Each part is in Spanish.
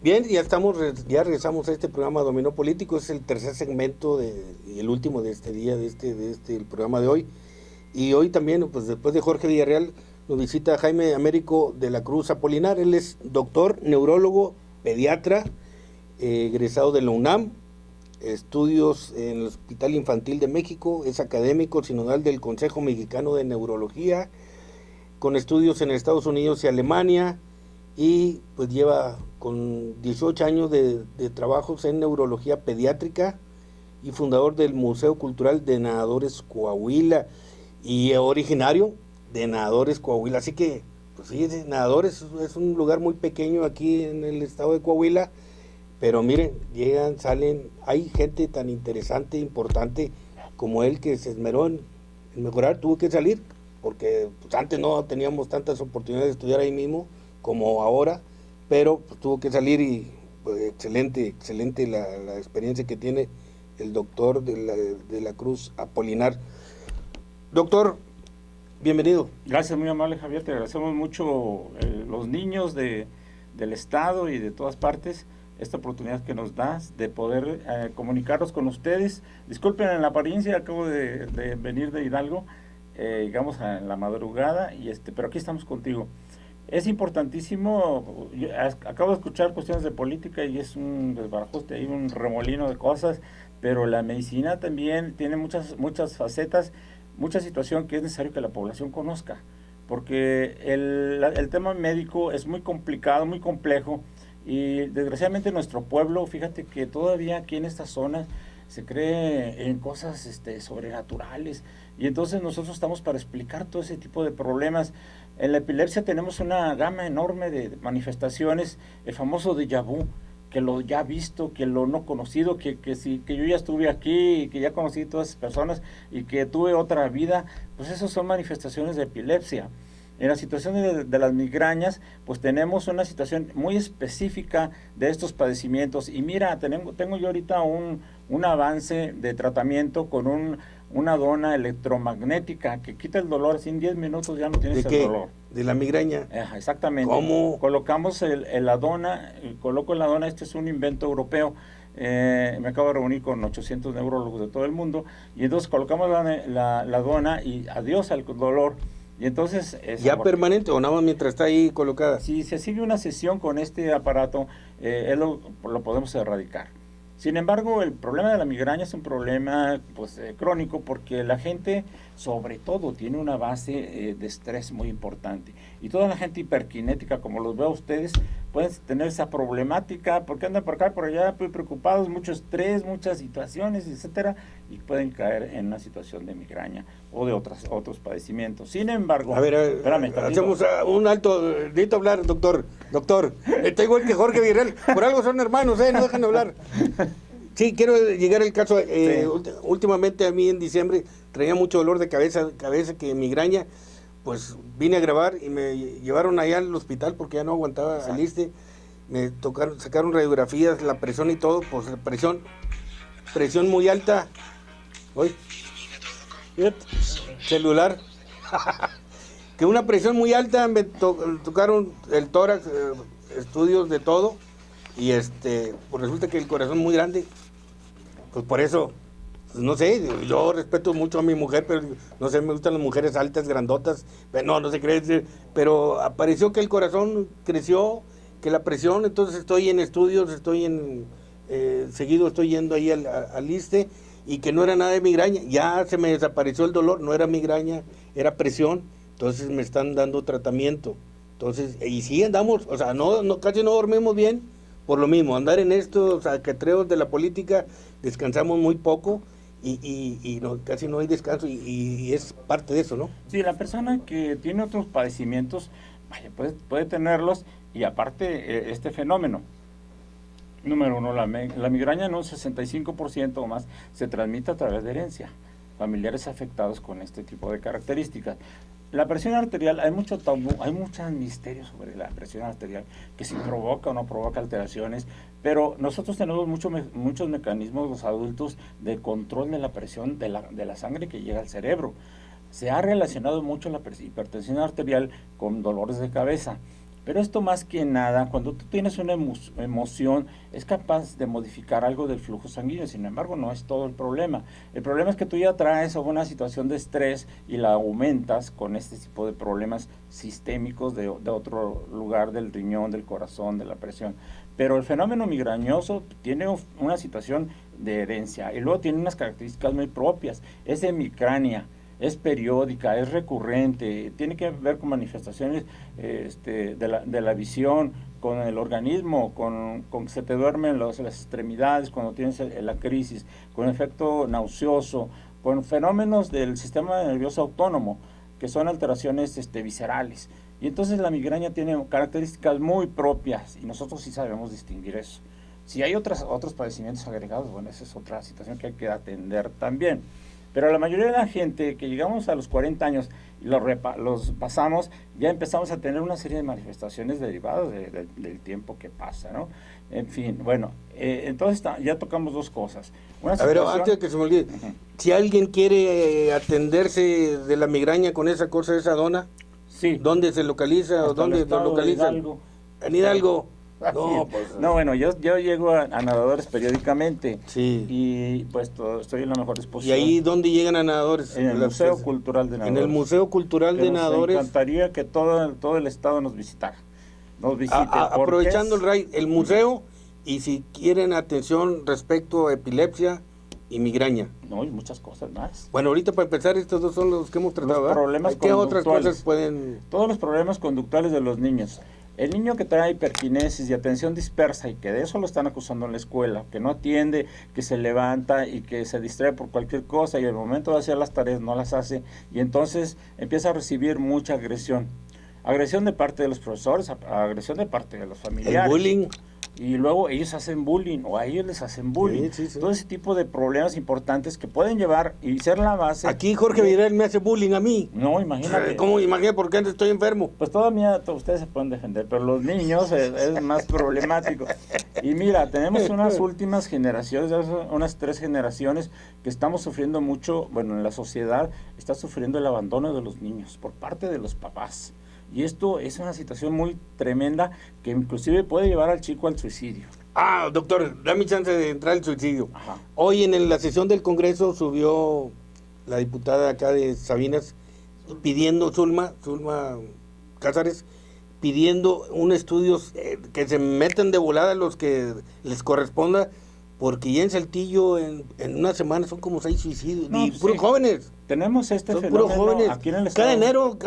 Bien, ya regresamos a este programa Dominó Político, es el tercer segmento y el último de este día, el programa de hoy. Y hoy también, pues después de Jorge Villarreal, nos visita Jaime Américo de la Cruz Apolinar. Él es doctor, neurólogo, pediatra, egresado de la UNAM, estudios en el Hospital Infantil de México, es académico sinodal del Consejo Mexicano de Neurología, con estudios en Estados Unidos y Alemania, y pues lleva con 18 años de trabajos en neurología pediátrica y fundador del Museo Cultural de Nadadores Coahuila y originario de Nadadores Coahuila. Así que, pues sí, Nadadores es un lugar muy pequeño aquí en el estado de Coahuila, pero miren, llegan, salen, hay gente tan interesante, importante como él que se esmeró en mejorar, tuvo que salir, porque pues, antes no teníamos tantas oportunidades de estudiar ahí mismo como ahora, pero pues, tuvo que salir y pues, excelente la experiencia que tiene el doctor de la Cruz Apolinar. Doctor, bienvenido. Gracias, muy amable Javier, te agradecemos mucho los niños del estado y de todas partes, esta oportunidad que nos das de poder comunicarnos con ustedes. Disculpen en la apariencia, acabo de venir de Hidalgo, llegamos en la madrugada, pero aquí estamos contigo. Es importantísimo, acabo de escuchar cuestiones de política y es un desbarajuste, hay un remolino de cosas, pero la medicina también tiene muchas facetas, mucha situación que es necesario que la población conozca, porque el tema médico es muy complicado, muy complejo, y desgraciadamente nuestro pueblo, fíjate que todavía aquí en esta zona se cree en cosas sobrenaturales, y entonces nosotros estamos para explicar todo ese tipo de problemas. En la epilepsia tenemos una gama enorme de manifestaciones, el famoso déjà vu, que lo ya visto, que lo no conocido, que yo ya estuve aquí, que ya conocí todas esas personas y que tuve otra vida, pues esas son manifestaciones de epilepsia. En la situación de las migrañas, pues tenemos una situación muy específica de estos padecimientos. Y mira, tengo yo ahorita un avance de tratamiento con una dona electromagnética que quita el dolor, así en 10 minutos ya no tienes el dolor. ¿De la migraña? Exactamente. ¿Cómo? Colocamos la dona, coloco la dona, este es un invento europeo. Me acabo de reunir con 800 neurólogos de todo el mundo, y entonces colocamos la dona y adiós al dolor. Y entonces ¿Ya permanente o nada más mientras está ahí colocada? Si se sigue una sesión con este aparato, lo podemos erradicar. Sin embargo, el problema de la migraña es un problema crónico, porque la gente, sobre todo, tiene una base de estrés muy importante. Y toda la gente hiperkinética, como los veo a ustedes, pueden tener esa problemática, porque andan por acá, por allá, muy preocupados, mucho estrés, muchas situaciones, etcétera, y pueden caer en una situación de migraña o de otros padecimientos. Sin embargo, a ver, espérame, hacemos un alto, necesito hablar, doctor, está igual que Jorge Villarreal, por algo son hermanos, no dejan de hablar. Sí, quiero llegar al caso, sí. Últimamente a mí en diciembre traía mucho dolor de cabeza que migraña, pues vine a grabar y me llevaron allá al hospital porque ya no aguantaba al ISSSTE, me sacaron radiografías, la presión y todo, pues presión muy alta, celular, que una presión muy alta, me tocaron el tórax, estudios de todo, y pues resulta que el corazón muy grande, pues por eso, pues no sé, yo respeto mucho a mi mujer, pero no sé, me gustan las mujeres altas, grandotas, pero no se cree, pero apareció que el corazón creció, que la presión, entonces estoy en estudios, seguido estoy yendo ahí al ISSSTE, y que no era nada de migraña, ya se me desapareció el dolor, no era migraña, era presión, entonces me están dando tratamiento, entonces, y sí andamos, o sea, casi no dormimos bien, por lo mismo, andar en estos ajetreos de la política, descansamos muy poco, y casi no hay descanso, y es parte de eso, ¿no? Sí, la persona que tiene otros padecimientos, puede tenerlos, y aparte este fenómeno. Número uno, la migraña en un 65% o más se transmite a través de herencia, familiares afectados con este tipo de características. La presión arterial, hay mucho tabú, hay muchos misterios sobre la presión arterial, que si provoca o no provoca alteraciones, pero nosotros tenemos muchos mecanismos, los adultos, de control de la presión de la sangre que llega al cerebro. Se ha relacionado mucho la hipertensión arterial con dolores de cabeza, Pero esto más que nada, cuando tú tienes una emoción, es capaz de modificar algo del flujo sanguíneo. Sin embargo, no es todo el problema. El problema es que tú ya traes una situación de estrés y la aumentas con este tipo de problemas sistémicos de otro lugar del riñón, del corazón, de la presión. Pero el fenómeno migrañoso tiene una situación de herencia y luego tiene unas características muy propias. Es hemicránea, es periódica, es recurrente, tiene que ver con manifestaciones de la visión, con el organismo, con que se te duermen las extremidades cuando tienes la crisis, con efecto nauseoso, con fenómenos del sistema nervioso autónomo, que son alteraciones viscerales. Y entonces la migraña tiene características muy propias y nosotros sí sabemos distinguir eso. Si hay otros padecimientos agregados, bueno, esa es otra situación que hay que atender también. Pero la mayoría de la gente que llegamos a los 40 años y los pasamos, ya empezamos a tener una serie de manifestaciones derivadas del tiempo que pasa, ¿no? En fin, bueno, entonces ya tocamos dos cosas. A ver, antes de que se me olvide, si alguien quiere atenderse de la migraña con esa cosa, esa dona, sí. ¿Dónde se localiza o dónde lo localizan? En Hidalgo. No, pues, no, bueno, yo llego a nadadores periódicamente, sí. Y pues estoy en la mejor disposición. ¿Y ahí dónde llegan a nadadores? En el Museo Cultural de Nadadores. En el Museo Cultural de Nadadores. Me encantaría que todo el estado nos visitara. Nos visite. Aprovechando el museo, y si quieren atención respecto a epilepsia y migraña. No, y muchas cosas más. Bueno, ahorita para empezar, estos dos son los que hemos tratado. Los problemas ¿Qué otras cosas pueden...? Todos los problemas conductuales de los niños. El niño que trae hiperquinesis y atención dispersa y que de eso lo están acusando en la escuela, que no atiende, que se levanta y que se distrae por cualquier cosa y al momento de hacer las tareas no las hace y entonces empieza a recibir mucha agresión. Agresión de parte de los profesores, agresión de parte de los familiares. El bullying. Y luego ellos hacen bullying o a ellos les hacen bullying. Sí. Todo ese tipo de problemas importantes que pueden llevar y ser la base. Aquí Jorge Villarreal me hace bullying a mí. No, imagínate. ¿Cómo? Imagínate por qué estoy enfermo. Pues todavía ustedes se pueden defender, pero los niños es más problemático. Y mira, tenemos unas últimas generaciones, unas 3 generaciones que estamos sufriendo mucho, bueno, en la sociedad está sufriendo el abandono de los niños por parte de los papás. Y esto es una situación muy tremenda que inclusive puede llevar al chico al suicidio. Doctor, dame chance de entrar al suicidio. Ajá. Hoy en la sesión del Congreso subió la diputada acá de Sabinas pidiendo, Zulma Cázares, pidiendo un estudio que se metan de volada los que les corresponda, porque ya en Saltillo en una semana son como 6 suicidios, y puros jóvenes. Tenemos son fenómeno puros jóvenes. Aquí en el estado. Cada enero,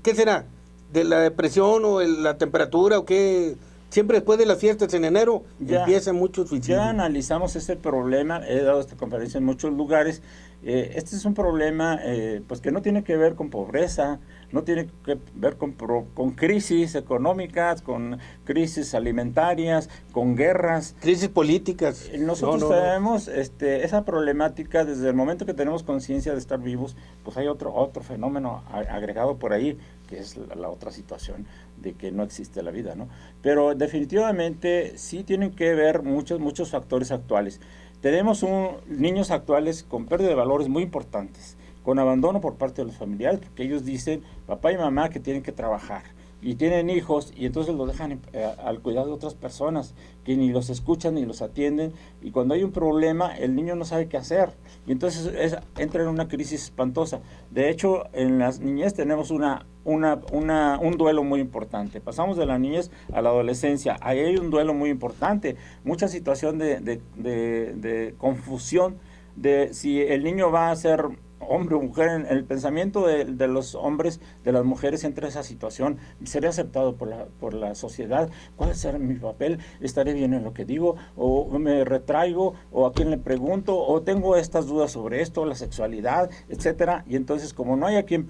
¿qué será? ¿De la depresión o la temperatura o qué? Siempre después de las fiestas en enero empieza mucho suicidio. Ya analizamos este problema, he dado esta conferencia en muchos lugares. Este es un problema pues que no tiene que ver con pobreza, no tiene que ver con crisis económicas, con crisis alimentarias, con guerras. Crisis políticas. Nosotros tenemos esa problemática desde el momento que tenemos conciencia de estar vivos, pues hay otro fenómeno agregado por ahí, que es la otra situación de que no existe la vida, ¿no? Pero definitivamente sí tienen que ver muchos factores actuales. Tenemos niños actuales con pérdida de valores muy importantes, con abandono por parte de los familiares, porque ellos dicen, papá y mamá, que tienen que trabajar, y tienen hijos, y entonces los dejan al cuidado de otras personas, que ni los escuchan ni los atienden, y cuando hay un problema, el niño no sabe qué hacer, y entonces entra en una crisis espantosa. De hecho, en las niñez tenemos un duelo muy importante. Pasamos de la niñez a la adolescencia, ahí hay un duelo muy importante, mucha situación de confusión de si el niño va a ser hombre o mujer. En el pensamiento de los hombres, de las mujeres, entra esa situación: ¿seré aceptado por la sociedad? ¿Cuál será mi papel? ¿Estaré bien en lo que digo? ¿O me retraigo? ¿O a quién le pregunto? ¿O tengo estas dudas sobre esto, la sexualidad, etcétera? Y entonces, como no hay a quien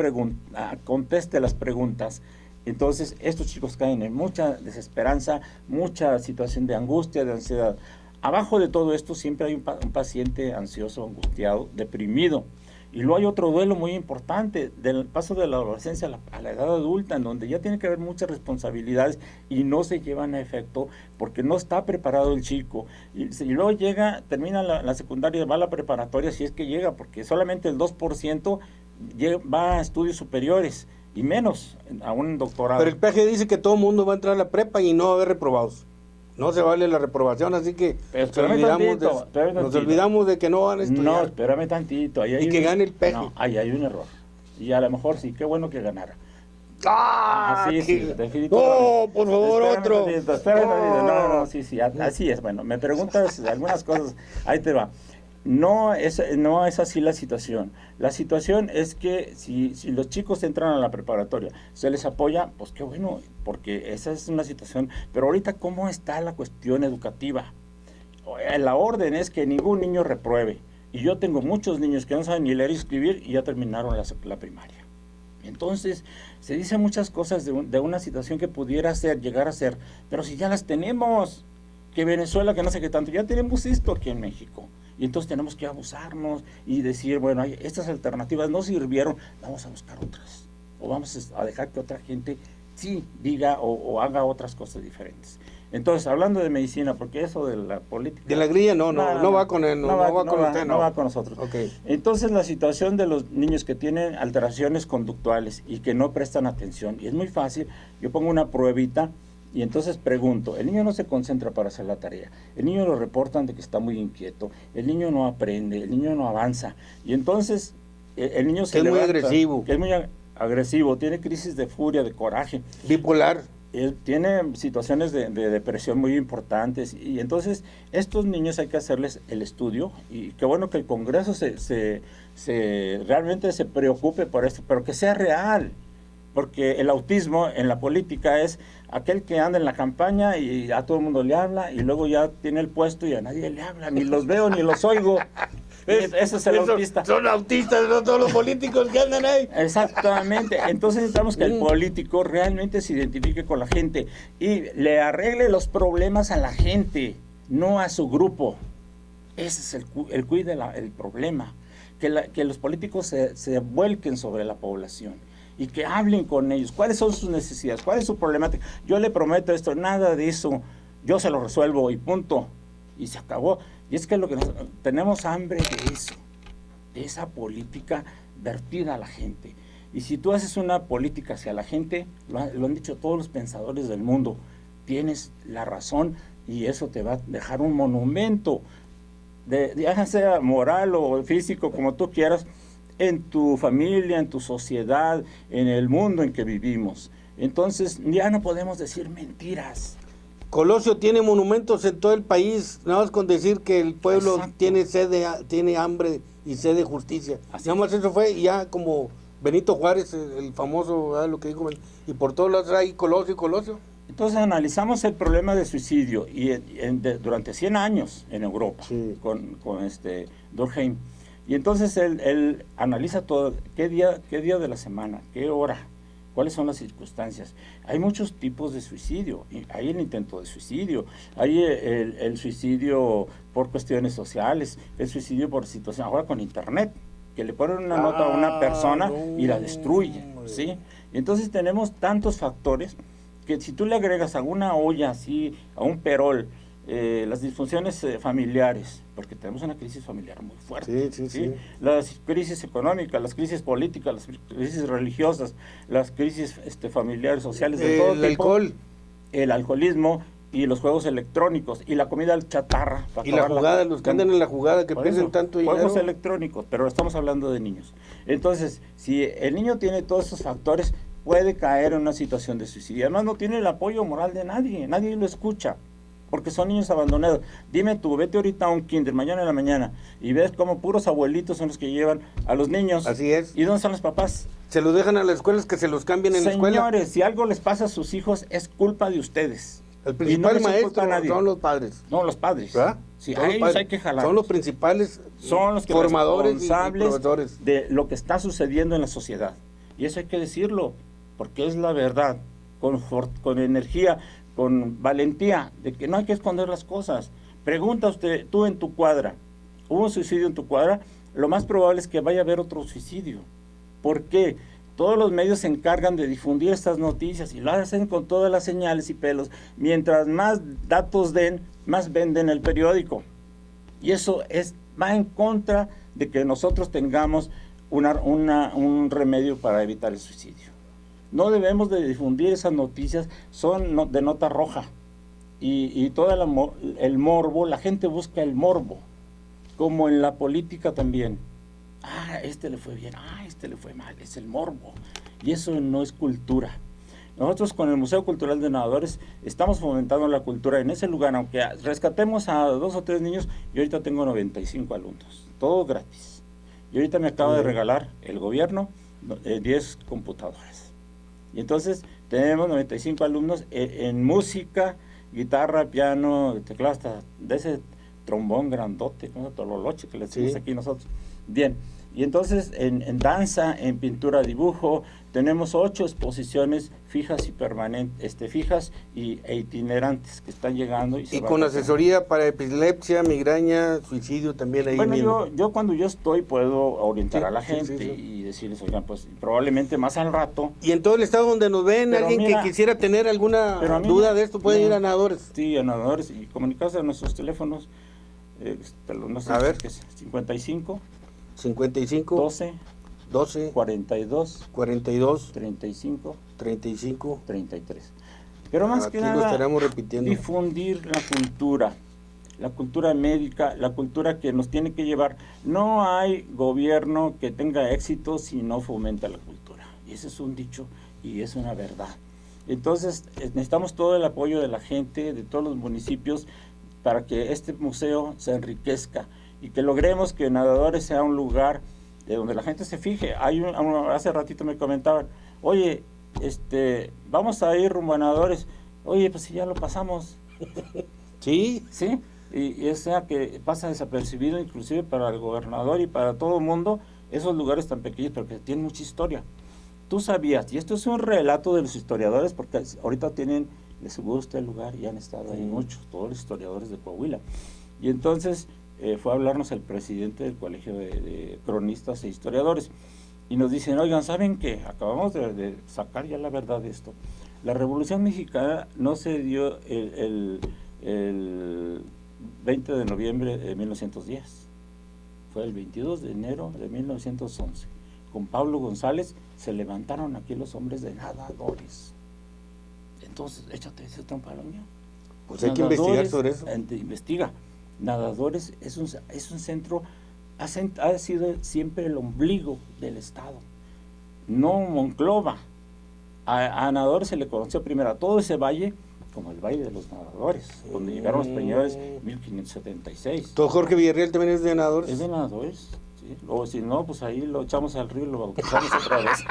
conteste las preguntas, entonces estos chicos caen en mucha desesperanza, mucha situación de angustia, de ansiedad. Abajo de todo esto siempre hay un paciente ansioso, angustiado, deprimido. Y luego hay otro duelo muy importante del paso de la adolescencia a la edad adulta, en donde ya tiene que haber muchas responsabilidades y no se llevan a efecto porque no está preparado el chico. Y luego termina la secundaria, va a la preparatoria, si es que llega, porque solamente el 2% va a estudios superiores. y menos a un doctorado. Pero el PG dice que todo el mundo va a entrar a la prepa y no va a haber reprobados. No se vale la reprobación, así que nos olvidamos de que no van a estudiar. No, espérame tantito. Y que gane el PG. No, ahí hay un error. Y a lo mejor sí, qué bueno que ganara. Sí, definitivamente. ¡Oh, por favor, otro! No, sí, así es. Bueno, me preguntas algunas cosas, ahí te va. No es así la situación. La situación es que si los chicos entran a la preparatoria, se les apoya, pues qué bueno, porque esa es una situación. Pero ahorita, ¿cómo está la cuestión educativa? La orden es que ningún niño repruebe. Y yo tengo muchos niños que no saben ni leer y escribir y ya terminaron la primaria. Entonces, se dicen muchas cosas de una situación que pudiera llegar a ser, pero si ya las tenemos, que Venezuela, que no sé qué tanto, ya tenemos esto aquí en México. Y entonces tenemos que abusarnos y decir, bueno, estas alternativas no sirvieron, vamos a buscar otras. O vamos a dejar que otra gente sí diga o haga otras cosas diferentes. Entonces, hablando de medicina, porque eso de la política... De la grilla no va con él, no va con nosotros. Okay. Entonces, la situación de los niños que tienen alteraciones conductuales y que no prestan atención, y es muy fácil, yo pongo una pruebita y entonces pregunto, el niño no se concentra para hacer la tarea, el niño lo reportan de que está muy inquieto, el niño no aprende, el niño no avanza, y entonces el niño se levanta, muy agresivo. Que es muy agresivo, tiene crisis de furia, de coraje. Bipolar. Tiene situaciones de depresión muy importantes y entonces estos niños hay que hacerles el estudio y qué bueno que el Congreso realmente se preocupe por esto, pero que sea real, porque el autismo en la política es aquel que anda en la campaña y a todo el mundo le habla y luego ya tiene el puesto y a nadie le habla, ni los veo ni los oigo. Ese es el autista. Son autistas, no todos los políticos que andan ahí. Exactamente. Entonces necesitamos que el político realmente se identifique con la gente y le arregle los problemas a la gente, no a su grupo. Ese es el cuide el problema. Que los políticos se vuelquen sobre la población y que hablen con ellos. ¿Cuáles son sus necesidades? ¿Cuál es su problemática? Yo le prometo esto, nada de eso. Yo se lo resuelvo y punto. Y se acabó. Y es que tenemos hambre de eso, de esa política vertida a la gente. Y si tú haces una política hacia la gente, lo han dicho todos los pensadores del mundo, tienes la razón y eso te va a dejar un monumento, ya sea moral o físico, como tú quieras, en tu familia, en tu sociedad, en el mundo en que vivimos. Entonces ya no podemos decir mentiras. Colosio tiene monumentos en todo el país, nada más con decir que el pueblo tiene hambre y sed de justicia. Nada más eso fue, y ya como Benito Juárez, el famoso, ¿verdad? Lo que dijo, y por todos lados hay Colosio. Entonces analizamos el problema de suicidio y durante 100 años en Europa, sí, con Durkheim. Y entonces él analiza todo, qué día de la semana, qué hora, cuáles son las circunstancias. Hay muchos tipos de suicidio, hay el intento de suicidio, hay el suicidio por cuestiones sociales, el suicidio por situación, ahora con internet, que le ponen una nota a una persona y la destruyen, ¿sí? Entonces tenemos tantos factores que si tú le agregas a una olla así, a un perol, las disfunciones familiares, porque tenemos una crisis familiar muy fuerte, ¿sí? Las crisis económicas, las crisis políticas, las crisis religiosas, las crisis familiares, sociales, de todo tipo, el alcoholismo y los juegos electrónicos y la comida chatarra. Y la jugada, los que andan en la jugada, que pierden tanto dinero. Juegos electrónicos, pero estamos hablando de niños. Entonces, si el niño tiene todos esos factores, puede caer en una situación de suicidio. Además, no tiene el apoyo moral de nadie lo escucha, porque son niños abandonados. Dime tú, vete ahorita a un kinder, mañana en la mañana, y ves como puros abuelitos son los que llevan a los niños. Así es. ¿Y dónde están los papás? Se los dejan a las escuelas, que se los cambien en la escuela. Señores, si algo les pasa a sus hijos, es culpa de ustedes. El principal maestro son los padres. No, los padres. ¿Verdad? Sí, a ellos hay que jalar. Son los principales formadores responsables y profesores de lo que está sucediendo en la sociedad. Y eso hay que decirlo, porque es la verdad, con energía, con valentía, de que no hay que esconder las cosas. Pregunta usted, tú en tu cuadra, ¿hubo un suicidio en tu cuadra? Lo más probable es que vaya a haber otro suicidio. ¿Por qué? Todos los medios se encargan de difundir estas noticias y lo hacen con todas las señales y pelos. Mientras más datos den, más venden el periódico. Y eso va en contra de que nosotros tengamos un remedio para evitar el suicidio. No debemos de difundir esas noticias, son de nota roja. Y todo el morbo, la gente busca el morbo, como en la política también. Este le fue bien, este le fue mal, es el morbo. Y eso no es cultura. Nosotros con el Museo Cultural de Nadadores estamos fomentando la cultura en ese lugar, aunque rescatemos a 2 o 3 niños, y ahorita tengo 95 alumnos, todo gratis. Y ahorita me acaba de regalar el gobierno 10 computadoras. Y entonces tenemos 95 alumnos en música, guitarra, piano, teclado, hasta de ese trombón grandote, como tololoche que le decimos aquí nosotros. Bien, y entonces en danza, en pintura, dibujo, tenemos 8 exposiciones fijas y permanentes, fijas e itinerantes que están llegando. Y con asesoría para epilepsia, migraña, suicidio también ahí bueno, mismo. yo cuando yo estoy puedo orientar a la gente y decirles, oigan, pues probablemente más al rato. Y en todo el estado donde nos ven, alguien que quisiera tener alguna duda de esto, puede ir a Nadadores. Sí, a Nadadores y comunicarse a nuestros teléfonos. No sé, a ver. 55 12 42 35 33. Pero más aquí que nada, lo estaremos repitiendo. Difundir la cultura médica, la cultura que nos tiene que llevar. No hay gobierno que tenga éxito si no fomenta la cultura. Y ese es un dicho y es una verdad. Entonces necesitamos todo el apoyo de la gente, de todos los municipios, para que este museo se enriquezca y que logremos que Nadadores sea un lugar de donde la gente se fije. Hace ratito me comentaban, oye, vamos a ir rumbo a Nadadores. Oye, pues si ya lo pasamos. Sí. Sí, y sea que pasa desapercibido inclusive para el gobernador y para todo el mundo, esos lugares tan pequeños, pero que tienen mucha historia. Tú sabías, y esto es un relato de los historiadores, porque ahorita les gusta el lugar y han estado ahí muchos, todos los historiadores de Coahuila. Y entonces fue a hablarnos el presidente del Colegio de Cronistas e Historiadores, y nos dicen, oigan, ¿saben qué? Acabamos de sacar ya la verdad de esto. La Revolución Mexicana no se dio el 20 de noviembre de 1910, fue el 22 de enero de 1911. Con Pablo González se levantaron aquí los hombres de Nadadores. Entonces, échate ese trompa lo mío. Pues hay que investigar sobre eso. Investiga. Nadadores es un centro, ha sido siempre el ombligo del Estado. No Monclova. A Nadadores se le conoció primero a todo ese valle como el Valle de los Nadadores, donde llegaron los españoles en 1576. ¿Todo Jorge Villarreal también es de Nadadores? Es de Nadadores. O si no, pues ahí lo echamos al río y lo bautizamos otra vez.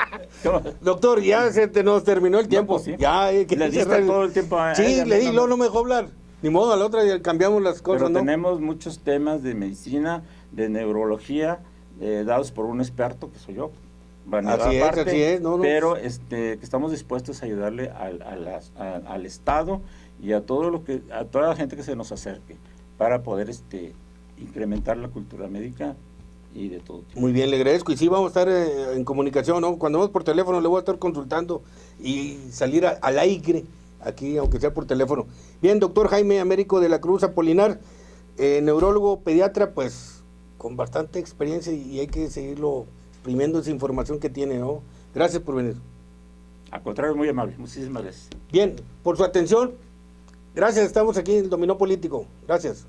Doctor, ya nos terminó el tiempo. No, pues sí. Ya, le diste todo el tiempo a sí, le di, no me dejó hablar. Ni modo, a la otra ya cambiamos las cosas, pero ¿no? Tenemos muchos temas de medicina, de neurología, dados por un experto que soy yo. Así es. No. Pero que estamos dispuestos a ayudarle al Estado y a toda la gente que se nos acerque para poder incrementar la cultura médica y de todo tipo. Muy bien, le agradezco. Y sí, vamos a estar en comunicación, ¿no? Cuando vamos por teléfono le voy a estar consultando y salir al aire aquí, aunque sea por teléfono. Bien, doctor Jaime Américo de la Cruz Apolinar, neurólogo pediatra, pues con bastante experiencia y hay que seguirlo exprimiendo esa información que tiene, ¿no? Gracias por venir. Al contrario, muy amable. Muchísimas gracias. Bien, por su atención. Gracias, estamos aquí en el Dominó Político. Gracias.